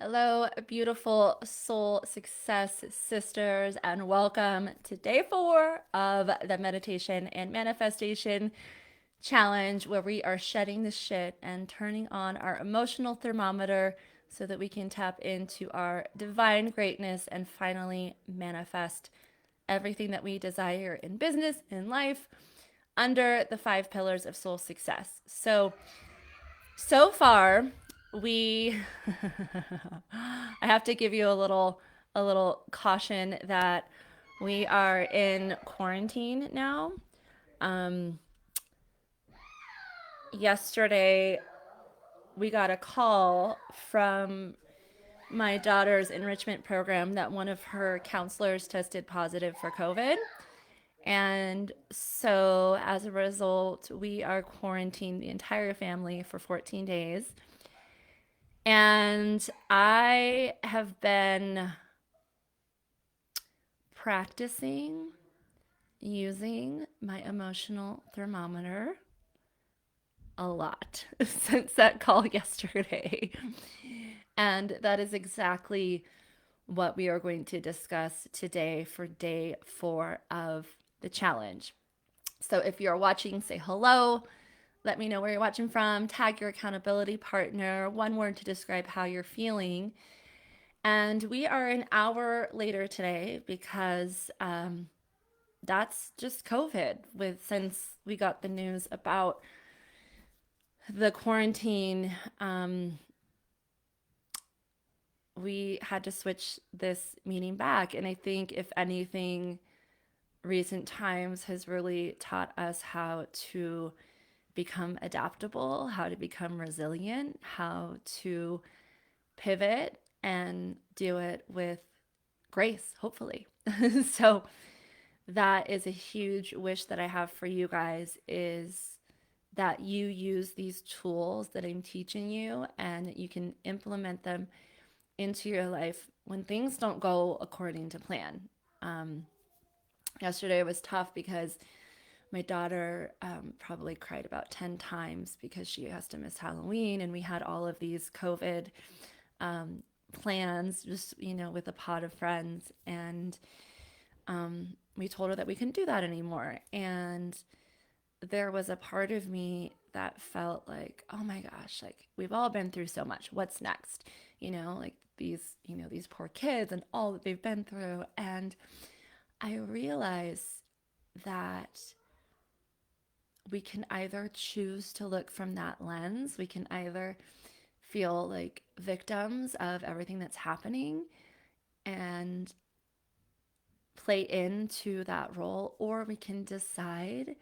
Hello, beautiful soul success sisters, and welcome to day 4 of the meditation and manifestation challenge, where we are shedding the shit and turning on our emotional thermometer so that we can tap into our divine greatness and finally manifest everything that we desire in business, in life, under the 5 pillars of soul success. So far, we I have to give you a little caution that we are in quarantine now. Um Yesterday we got a call from my daughter's enrichment program that one of her counselors tested positive for COVID. And so as a result, we are quarantined the entire family for 14 days. And I have been practicing using my emotional thermometer a lot since that call yesterday. And that is exactly what we are going to discuss today for day 4 of the challenge. So if you're watching, say hello. Let me know where you're watching from. Tag your accountability partner. One word to describe how you're feeling. And we are an hour later today because that's just COVID. With since we got the news about the quarantine, we had to switch this meeting back. And I think, if anything, recent times has really taught us how to become adaptable, how to become resilient, how to pivot and do it with grace, hopefully. So that is a huge wish that I have for you guys, is that you use these tools that I'm teaching you and that you can implement them into your life when things don't go according to plan. Um, Yesterday was tough because my daughter probably cried about 10 times because she has to miss Halloween, and we had all of these COVID um, plans, just, with a pot of friends. And we told her that we couldn't do that anymore. And there was a part of me that felt like, oh my gosh, like we've all been through so much. What's next? Like these poor kids and all that they've been through. And I realized that we can either choose to look from that lens. We can either feel like victims of everything that's happening and play into that role, or we can decide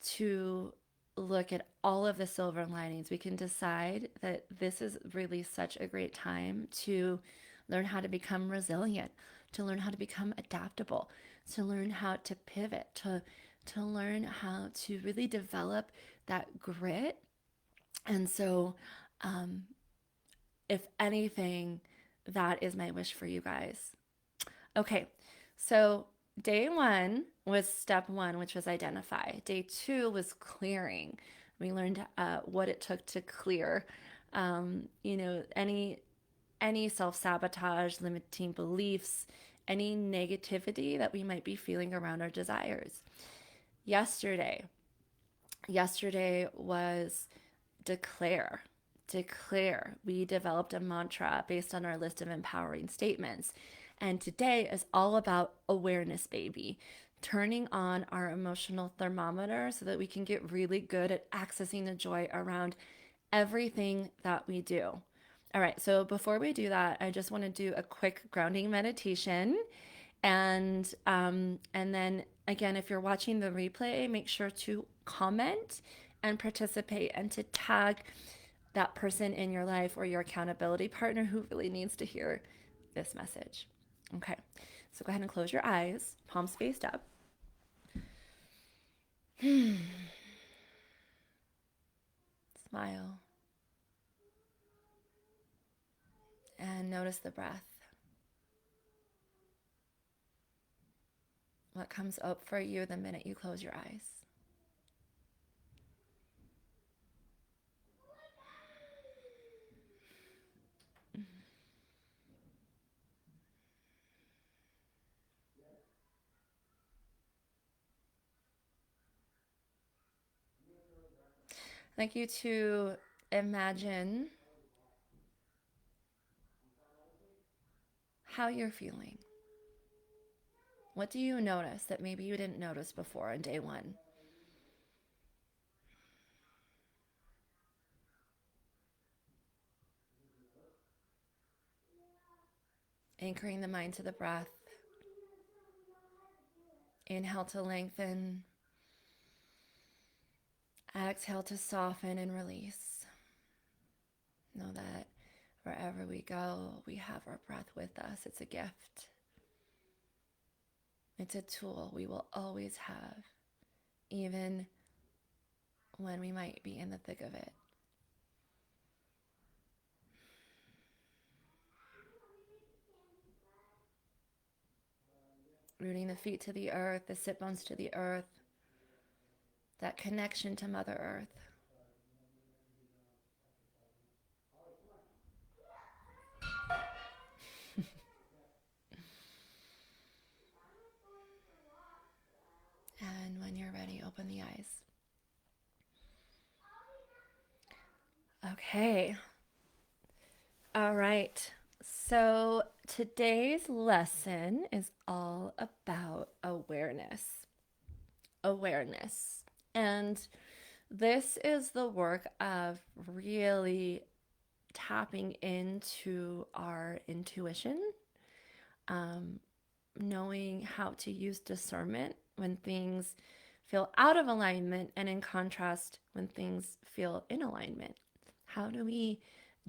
to look at all of the silver linings. We can decide that this is really such a great time to learn how to become resilient, to learn how to become adaptable, to learn how to pivot, to learn how to really develop that grit. And so, um, if anything, that is my wish for you guys. Okay, so day 1 was step 1, which was identify. Day 2 was clearing. We learned what it took to clear, any self sabotage, limiting beliefs, any negativity that we might be feeling around our desires. Yesterday, yesterday was declare. Declare. We developed a mantra based on our list of empowering statements. And today is all about awareness, baby. Turning on our emotional thermometer so that we can get really good at accessing the joy around everything that we do. All right, so before we do that, I just want to do a quick grounding meditation. And then again, if you're watching the replay, make sure to comment and participate, and to tag that person in your life or your accountability partner who really needs to hear this message. Okay, so go ahead and close your eyes, palms faced up. Smile and notice the breath. What comes up for you the minute you close your eyes? I'd like you to imagine how you're feeling. What do you notice that maybe you didn't notice before on day one? Anchoring the mind to the breath. Inhale to lengthen. Exhale to soften and release. Know that wherever we go, we have our breath with us. It's a gift. It's a tool we will always have, even when we might be in the thick of it. Rooting the feet to the earth, the sit bones to the earth, that connection to Mother Earth. And when you're ready, open the eyes. Okay. All right. So today's lesson is all about awareness. Awareness. And this is the work of really tapping into our intuition, knowing how to use discernment when things feel out of alignment, and in contrast, when things feel in alignment. How do we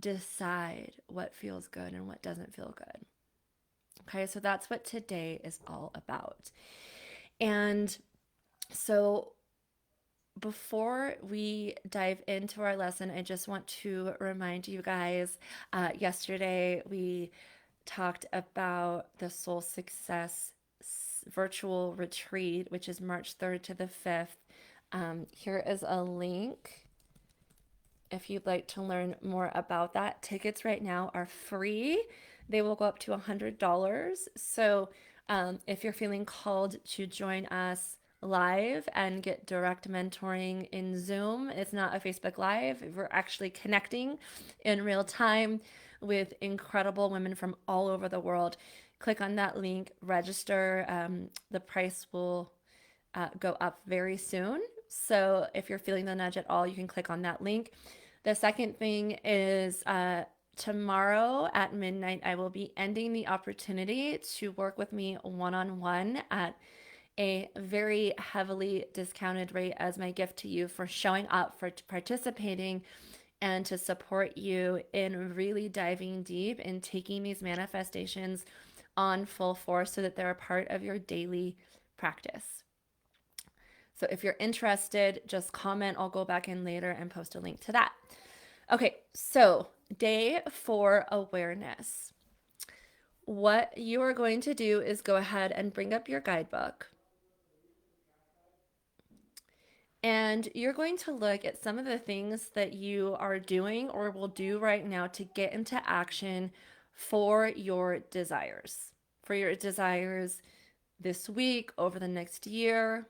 decide what feels good and what doesn't feel good? Okay, so that's what today is all about. And so before we dive into our lesson, I just want to remind you guys, yesterday we talked about the Soul Success virtual retreat, which is March 3rd to the 5th. Here is a link if you'd like to learn more about that. Tickets right now are free. They will go up to $100. So if you're feeling called to join us live and get direct mentoring in Zoom, it's not a Facebook Live. We're actually connecting in real time with incredible women from all over the world. Click on that link, register. The price will go up very soon. So if you're feeling the nudge at all, you can click on that link. The second thing is tomorrow at midnight, I will be ending the opportunity to work with me one-on-one at a very heavily discounted rate as my gift to you for showing up, for participating, and to support you in really diving deep and taking these manifestations on full force so that they're a part of your daily practice. So if you're interested, just comment. I'll go back in later and post a link to that. Okay, so day 4, awareness. What you are going to do is go ahead and bring up your guidebook. And you're going to look at some of the things that you are doing or will do right now to get into action for your desires. For your desires this week, over the next year.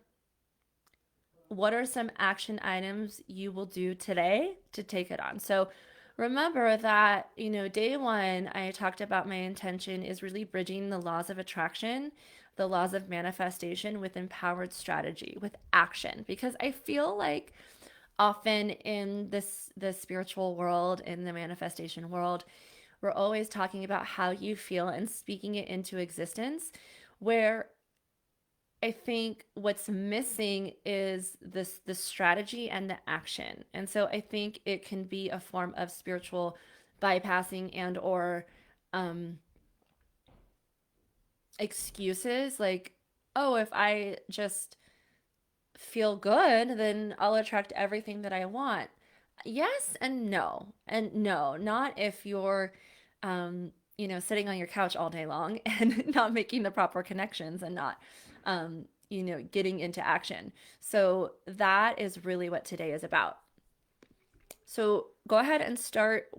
What are some action items you will do today to take it on? So remember that, day 1, I talked about my intention is really bridging the laws of attraction, the laws of manifestation with empowered strategy, with action, because I feel like often in the spiritual world, in the manifestation world, we're always talking about how you feel and speaking it into existence, where I think what's missing is the strategy and the action. And so I think it can be a form of spiritual bypassing and or excuses like, oh, if I just feel good, then I'll attract everything that I want. Yes and no. And no, not if you're sitting on your couch all day long and not making the proper connections and not getting into action. So that is really what today is about. So go ahead and start,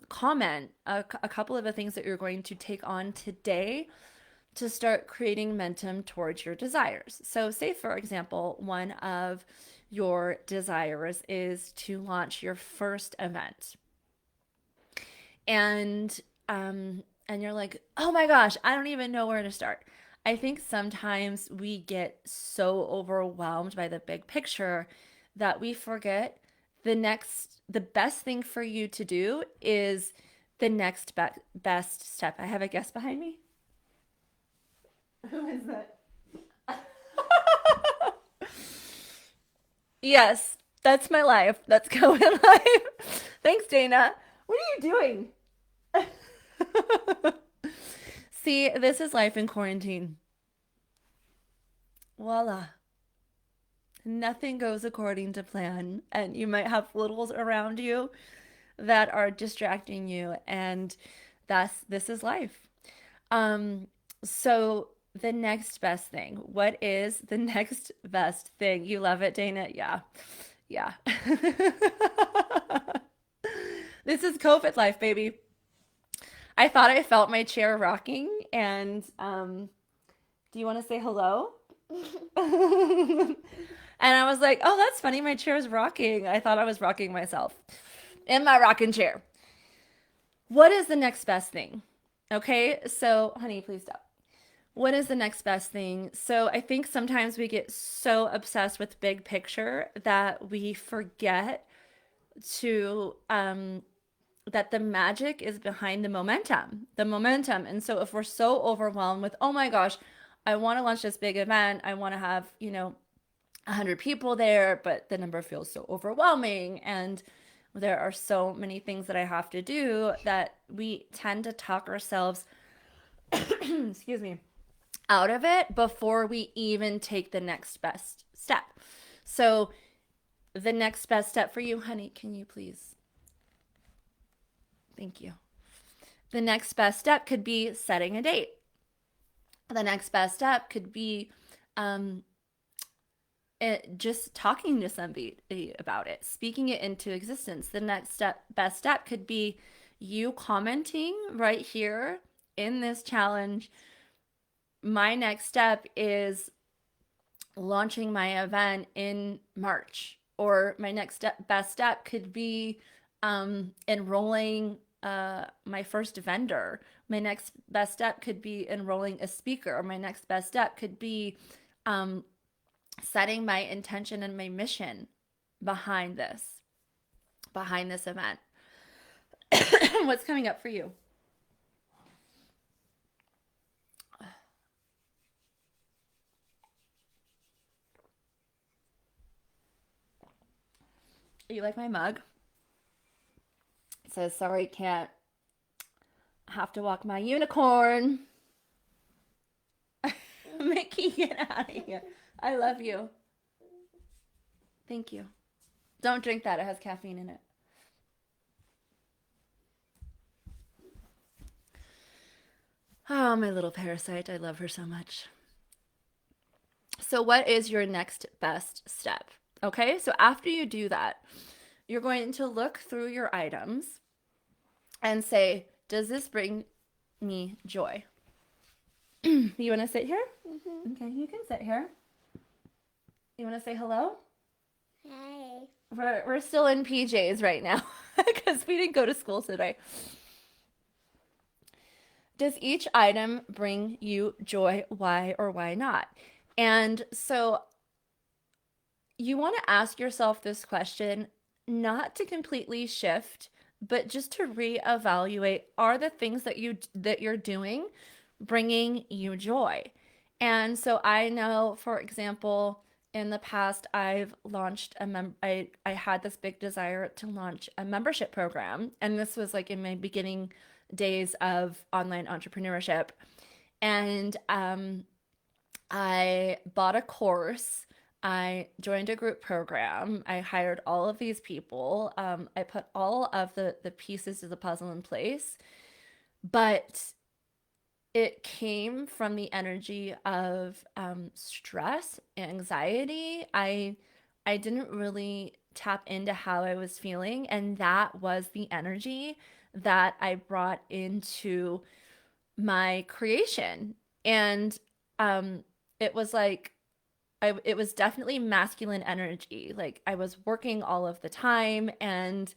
comment a couple of the things that you're going to take on today to start creating momentum towards your desires. So say, for example, one of your desires is to launch your first event. And and you're like, "Oh my gosh, I don't even know where to start." I think sometimes we get so overwhelmed by the big picture that we forget the best thing for you to do is the next best step. I have a guest behind me. Who is that? Yes, that's my life. That's going live. Thanks, Dana. What are you doing? See, this is life in quarantine. Voila. Nothing goes according to plan, and you might have littles around you that are distracting you, and this is life. Um, so the next best thing. What is the next best thing? You love it, Dana? Yeah. Yeah. This is COVID life, baby. I thought I felt my chair rocking, and do you want to say hello? And I was like, oh, that's funny. My chair is rocking. I thought I was rocking myself in my rocking chair. What is the next best thing? Okay, so honey, please stop. What is the next best thing? So I think sometimes we get so obsessed with big picture that we forget to that the magic is behind the momentum. And so if we're so overwhelmed with, oh my gosh, I want to launch this big event, I want to have, 100 people there, but the number feels so overwhelming. And there are so many things that I have to do that we tend to talk ourselves, excuse me, out of it before we even take the next best step. So, the next best step for you, honey, can you please? Thank you. The next best step could be setting a date. The next best step could be um, just talking to somebody about it, speaking it into existence. The next best step could be you commenting right here in this challenge. My next step is launching my event in March, or my next best step could be enrolling my first vendor. My next best step could be enrolling a speaker. Or my next best step could be setting my intention and my mission behind this event. What's coming up for you? You like my mug? It says, sorry, can't have to walk my unicorn. Mickey, get out of here. I love you. Thank you. Don't drink that. It has caffeine in it. Oh, my little parasite. I love her so much. So, what is your next best step? Okay, so after you do that, you're going to look through your items and say, does this bring me joy? You want to sit here? Okay, you can sit here. You want to say hello? Hi. We're still in PJs right now because we didn't go to school today. Does each item bring you joy? Why or why not? And so you want to ask yourself this question, not to completely shift, but just to reevaluate, are the things that you're doing bringing you joy? And so I know, for example, in the past I've launched I had this big desire to launch a membership program, and this was like in my beginning days of online entrepreneurship. And I bought a course. I joined a group program. I hired all of these people. I put all of the pieces of the puzzle in place, but it came from the energy of stress, anxiety. I didn't really tap into how I was feeling, and that was the energy that I brought into my creation. And it was like it was definitely masculine energy. Like I was working all of the time, and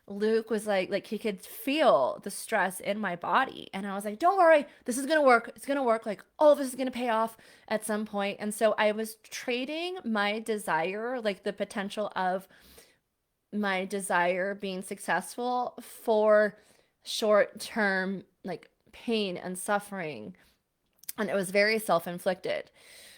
Luke was like he could feel the stress in my body. And I was like, don't worry, this is gonna work. It's gonna work. Like all of this is gonna pay off at some point. And so I was trading my desire, like the potential of my desire being successful for short term like pain and suffering. And it was very self-inflicted.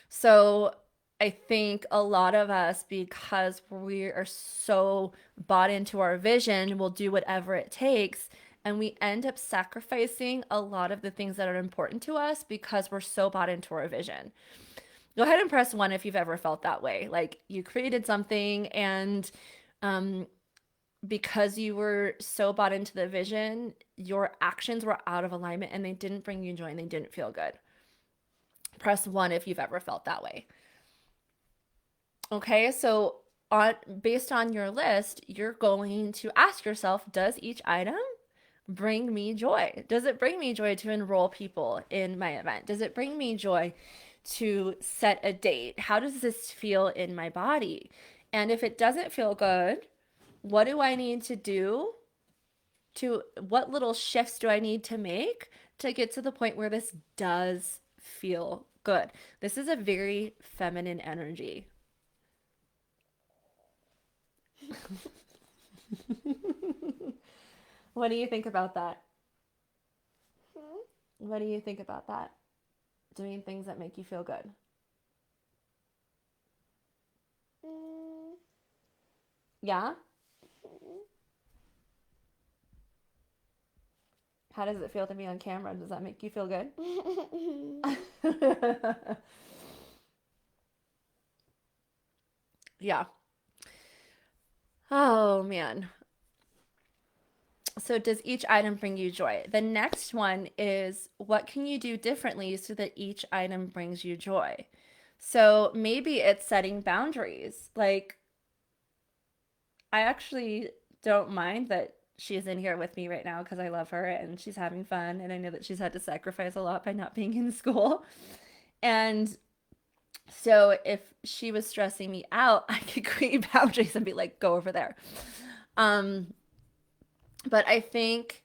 So I think a lot of us, because we are so bought into our vision, will do whatever it takes. And we end up sacrificing a lot of the things that are important to us because we're so bought into our vision. Go ahead and press one if you've ever felt that way. Like you created something, and um, because you were so bought into the vision, your actions were out of alignment and they didn't bring you joy and they didn't feel good. Press one if you've ever felt that way. Okay, so based on your list, you're going to ask yourself, does each item bring me joy? Does it bring me joy to enroll people in my event? Does it bring me joy to set a date? How does this feel in my body? And if it doesn't feel good, what do I need to do what little shifts do I need to make to get to the point where this does feel good? This is a very feminine energy. What do you think about that? What do you think about that? Doing things that make you feel good. Yeah? How does it feel to be on camera? Does that make you feel good? Yeah. Oh man. So does each item bring you joy? The next one is what can you do differently so that each item brings you joy? So maybe it's setting boundaries. Like I actually don't mind that she's in here with me right now because I love her and she's having fun and I know that she's had to sacrifice a lot by not being in school. And so if she was stressing me out, I could create boundaries and be like, go over there. Um, but I think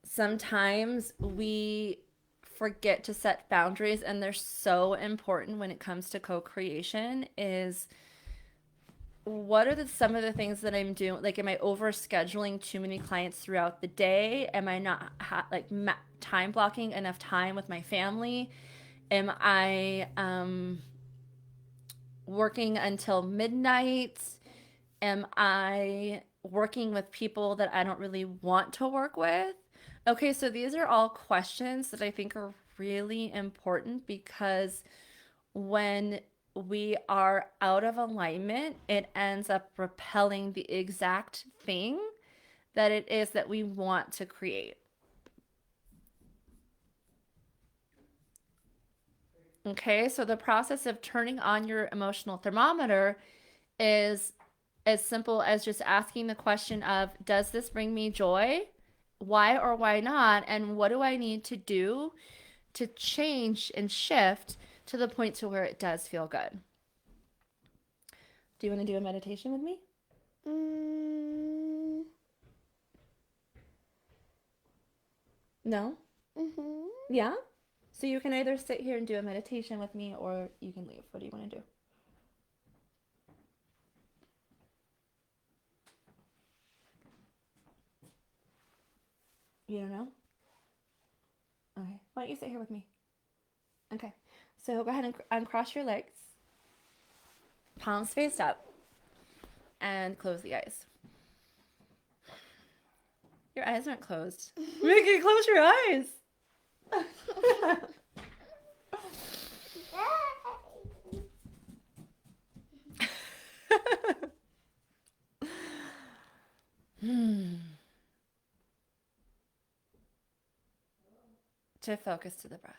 sometimes we forget to set boundaries and they're so important when it comes to co-creation is what are some of the things that I'm doing? Like, am I over scheduling too many clients throughout the day? Am I not time blocking enough time with my family? Am I working until midnight? Am I working with people that I don't really want to work with? Okay, so these are all questions that I think are really important because when we are out of alignment, it ends up repelling the exact thing that it is that we want to create. Okay, so the process of turning on your emotional thermometer is as simple as just asking the question of, does this bring me joy? Why or why not? And what do I need to do to change and shift to the point to where it does feel good? Do you want to do a meditation with me? Mm, No? mm-hmm. Yeah? So you can either sit here and do a meditation with me or you can leave. What do you want to do? You don't know? Okay. Why don't you sit here with me? Okay. So go ahead and uncross your legs, palms faced up, and close the eyes. Your eyes aren't closed. Mickey, close your eyes. To focus to the breath.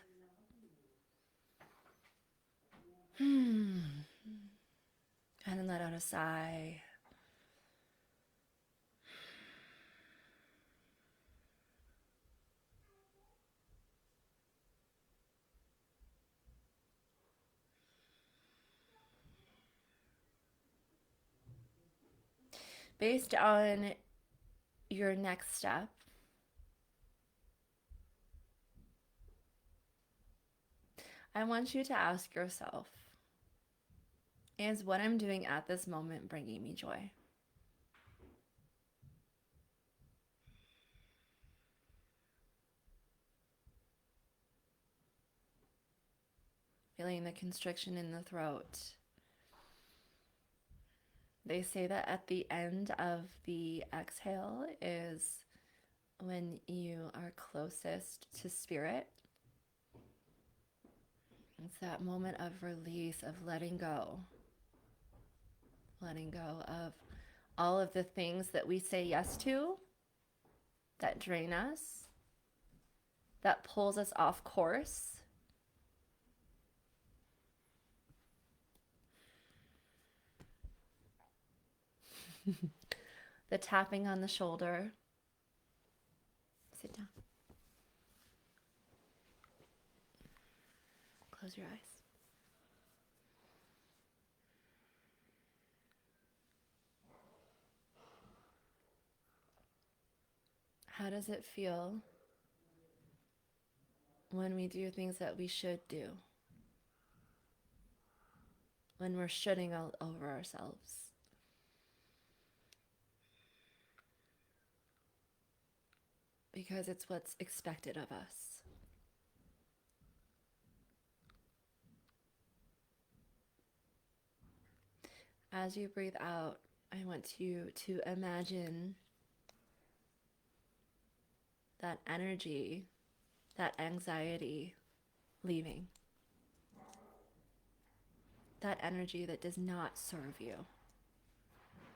And then let out a sigh. Based on your next step, I want you to ask yourself, is what I'm doing at this moment bringing me joy? Feeling the constriction in the throat. They say that at the end of the exhale is when you are closest to spirit. It's that moment of release, of letting go of all of the things that we say yes to that drain us, that pulls us off course. The tapping on the shoulder. Sit down. Close your eyes. How does it feel when we do things that we should do? When we're shoulding all over ourselves? Because it's what's expected of us. As you breathe out, I want you to imagine that energy, that anxiety leaving. That energy that does not serve you.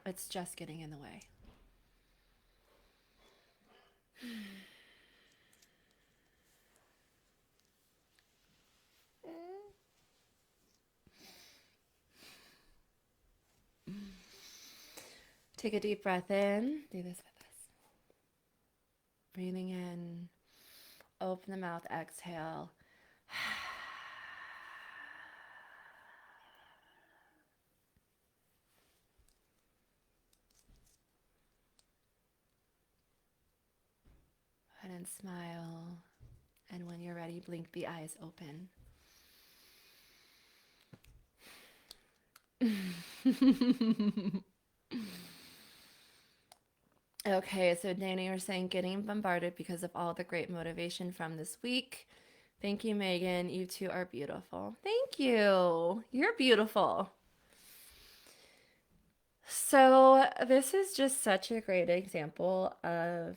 It's just getting in the way. Take a deep breath in. Do this with us. Breathing in. Open the mouth. Exhale. Go ahead and smile. And when you're ready, blink the eyes open. Okay, so Dana, you're saying getting bombarded because of all the great motivation from this week. Thank you, Megan. You two are beautiful. Thank you. You're beautiful. So this is just such a great example of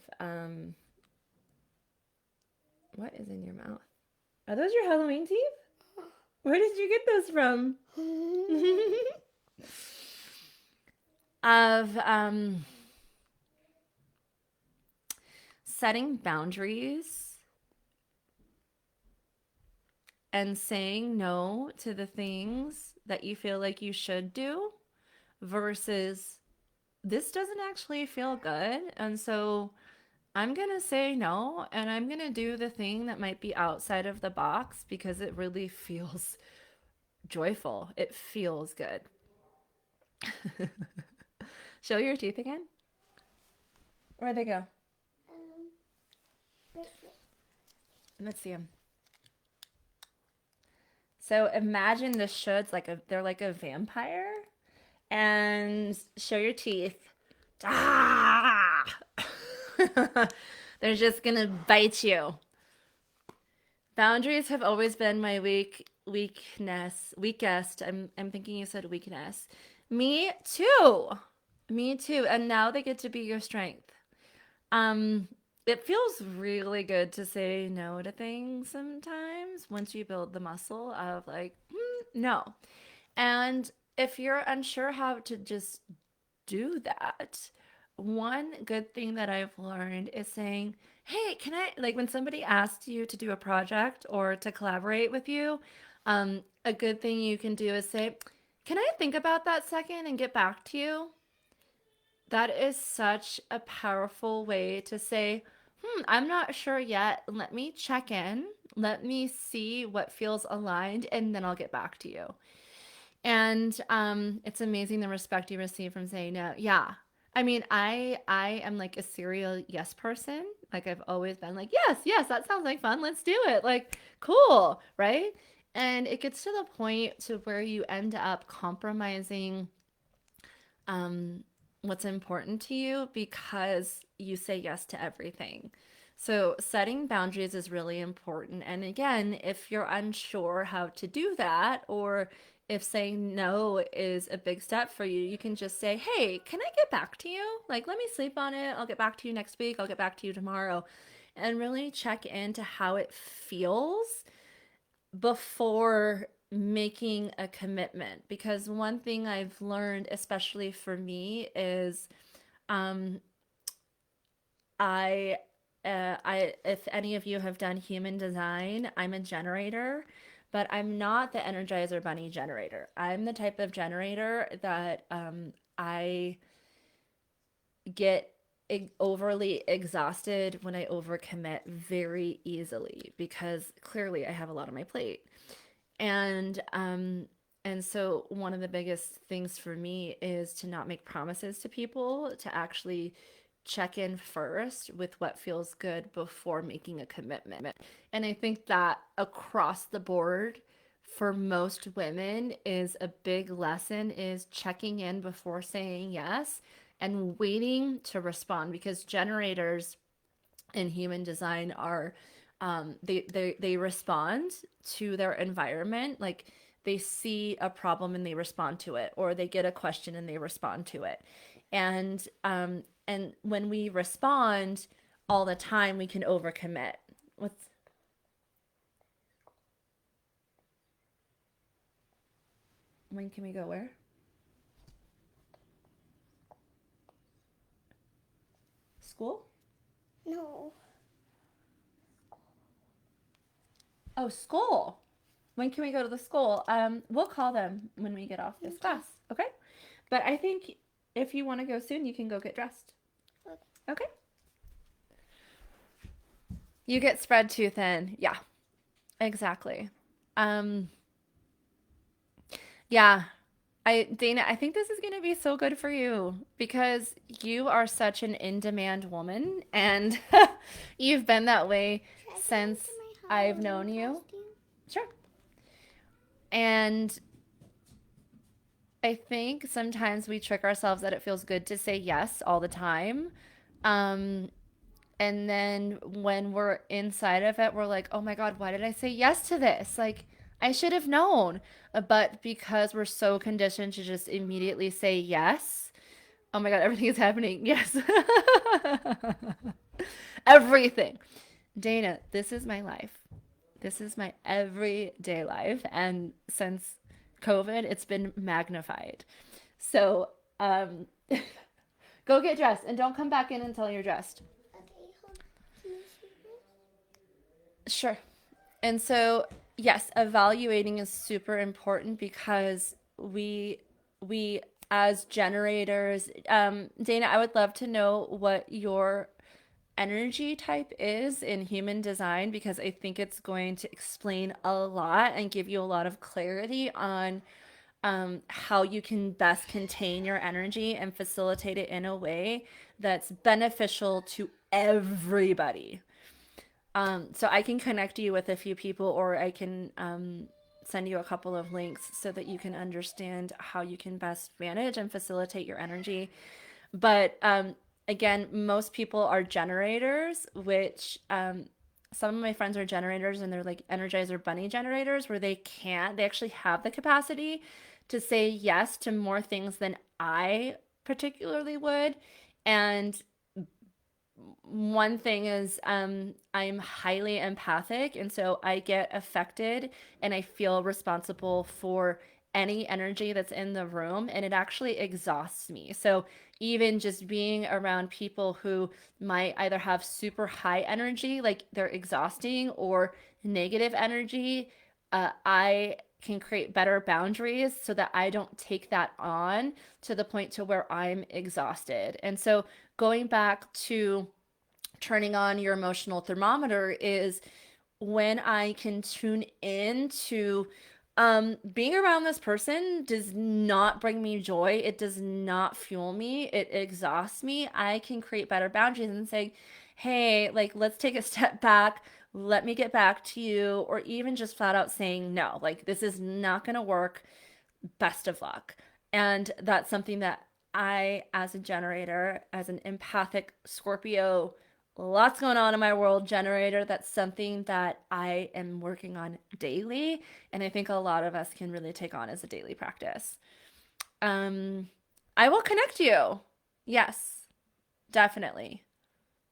what is in your mouth? Are those your Halloween teeth? Where did you get those from? Of setting boundaries and saying no to the things that you feel like you should do versus this doesn't actually feel good. And so I'm going to say no, and I'm going to do the thing that might be outside of the box because it really feels joyful. It feels good. Show your teeth again. Where'd they go? Let's see them. So imagine the shoulds they're like a vampire, and show your teeth. Ah! They're just gonna bite you. Boundaries have always been my weakest. I'm thinking you said weakness. Me too. Me too. And now they get to be your strength. It feels really good to say no to things sometimes once you build the muscle of like, no. And if you're unsure how to just do that, one good thing that I've learned is saying, hey, can I, like when somebody asks you to do a project or to collaborate with you, a good thing you can do is say, can I think about that second and get back to you? That is such a powerful way to say, I'm not sure yet. Let me check in. Let me see what feels aligned, and then I'll get back to you. And it's amazing the respect you receive from saying no. Yeah. I mean, I am like a serial yes person. Like I've always been like, yes, yes, that sounds like fun. Let's do it. Like, cool, right? And it gets to the point to where you end up compromising um what's important to you because you say yes to everything. So setting boundaries is really important. And again, if you're unsure how to do that, or if saying no is a big step for you, you can just say, hey, can I get back to you? Like, let me sleep on it. I'll get back to you next week. I'll get back to you tomorrow. And really check into how it feels before making a commitment. Because one thing I've learned, especially for me, is um, I if any of you have done human design, I'm a generator, but I'm not the Energizer Bunny generator. I'm the type of generator that I get overly exhausted when I overcommit very easily because clearly I have a lot on my plate. And so one of the biggest things for me is to not make promises to people, to actually check in first with what feels good before making a commitment. And I think that across the board for most women is a big lesson, is checking in before saying yes and waiting to respond, because generators in human design are they respond to their environment. Like they see a problem and they respond to it, or they get a question and they respond to it. And when we respond all the time, we can overcommit. What's When can we go where? School? No. Oh, school. When can we go to the school? We'll call them when we get off this Okay. class. Okay. But I think if you want to go soon, you can go get dressed. Okay. Okay. You get spread too thin. Yeah, exactly. Um, yeah. Dana, I think this is going to be so good for you because you are such an in-demand woman, and you've been that way Should I go since into my I've Halloween known you. costume? Sure. And I think sometimes we trick ourselves that it feels good to say yes all the time. Um, And then when we're inside of it, we're like, oh my God, why did I say yes to this? Like, I should have known. But because we're so conditioned to just immediately say yes, oh my God, everything is happening. Yes. Everything. Dana, this is my life. This is my everyday life. And since COVID, it's been magnified. So, um, go get dressed and don't come back in until you're dressed. Okay, hold. Can you see this? Sure. And so, yes, evaluating is super important because we as generators, Dana, I would love to know what your energy type is in human design, because I think it's going to explain a lot and give you a lot of clarity on how you can best contain your energy and facilitate it in a way that's beneficial to everybody. So I can connect you with a few people, or I can send you a couple of links so that you can understand how you can best manage and facilitate your energy. But again, most people are generators, which some of my friends are generators and they're like Energizer Bunny generators, where they actually have the capacity to say yes to more things than I particularly would. And one thing is I'm highly empathic, and so I get affected and I feel responsible for any energy that's in the room, and it actually exhausts me. So even just being around people who might either have super high energy, like they're exhausting, or negative energy, I can create better boundaries so that I don't take that on to the point to where I'm exhausted. And so going back to turning on your emotional thermometer is when I can tune in to Being around this person does not bring me joy. It does not fuel me. It exhausts me. I can create better boundaries and say, hey, like, let's take a step back. Let me get back to you. Or even just flat out saying, no, like, this is not going to work. Best of luck. And that's something that I, as a generator, as an empathic Scorpio, lots going on in my world generator, that's something that I am working on daily. And I think a lot of us can really take on as a daily practice. Um, I will connect you. Yes, definitely.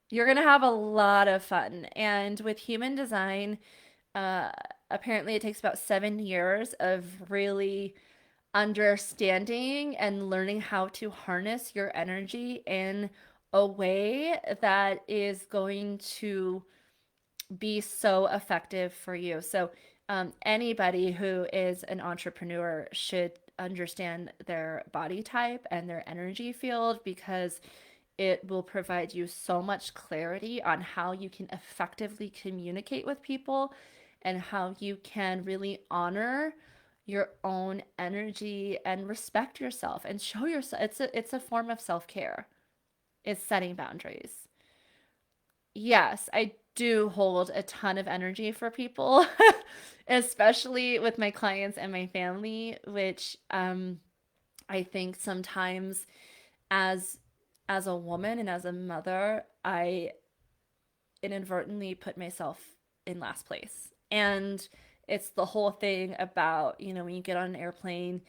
You're going to have a lot of fun. And with human design, uh, apparently it takes about 7 years of really understanding and learning how to harness your energy in a way that is going to be so effective for you. So, anybody who is an entrepreneur should understand their body type and their energy field because it will provide you so much clarity on how you can effectively communicate with people and how you can really honor your own energy and respect yourself and show yourself. It's a form of self-care. It's setting boundaries. Yes, I do hold a ton of energy for people, especially with my clients and my family, which I think sometimes as as a woman and as a mother, I inadvertently put myself in last place. And it's the whole thing about, when you get on an airplane,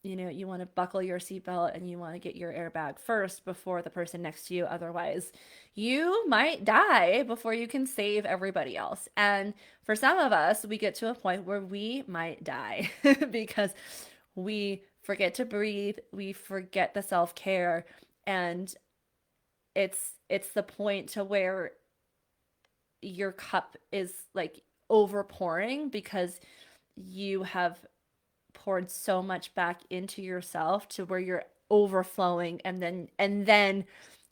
you want to buckle your seatbelt and you want to get your airbag first before the person next to you. Otherwise, you might die before you can save everybody else. And for some of us, we get to a point where we might die because we forget to breathe, we forget the self-care, and it's the point to where your cup is like overpouring because you have poured so much back into yourself to where you're overflowing, and then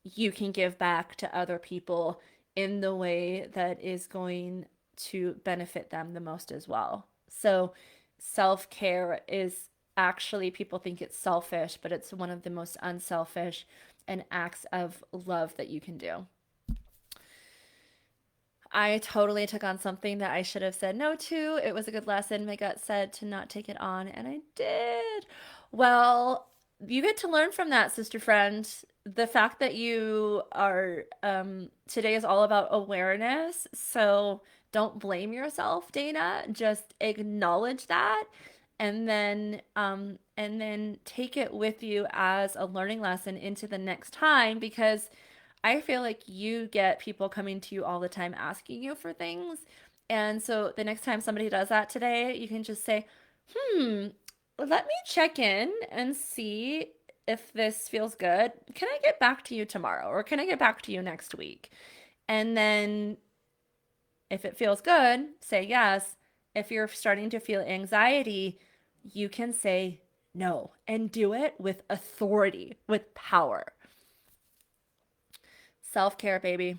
you can give back to other people in the way that is going to benefit them the most as well. So self-care is actually, people think it's selfish, but it's one of the most unselfish and acts of love that you can do. I totally took on something that I should have said no to. It was a good lesson. My gut said to not take it on, and I did. Well, you get to learn from that, sister friend. The fact that you are, today is all about awareness. So don't blame yourself, Dana. Just acknowledge that and then take it with you as a learning lesson into the next time because I feel like you get people coming to you all the time asking you for things. And so the next time somebody does that today, you can just say, hmm, let me check in and see if this feels good. Can I get back to you tomorrow? Or can I get back to you next week? And then if it feels good, say yes. If you're starting to feel anxiety, you can say no and do it with authority, with power. Self-care, baby.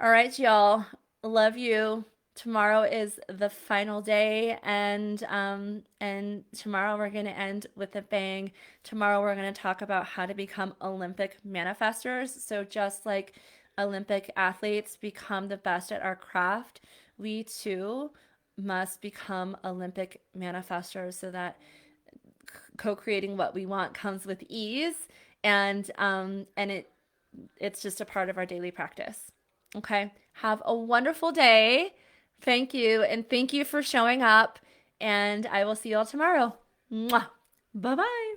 All right, y'all. Love you. Tomorrow is the final day, and tomorrow we're gonna end with a bang. Tomorrow we're gonna talk about how to become Olympic manifestors. So just like Olympic athletes become the best at our craft, we too must become Olympic manifestors so that co-creating what we want comes with ease and it's just a part of our daily practice. Okay. Have a wonderful day. Thank you. And thank you for showing up. And I will see you all tomorrow. Mwah. Bye bye.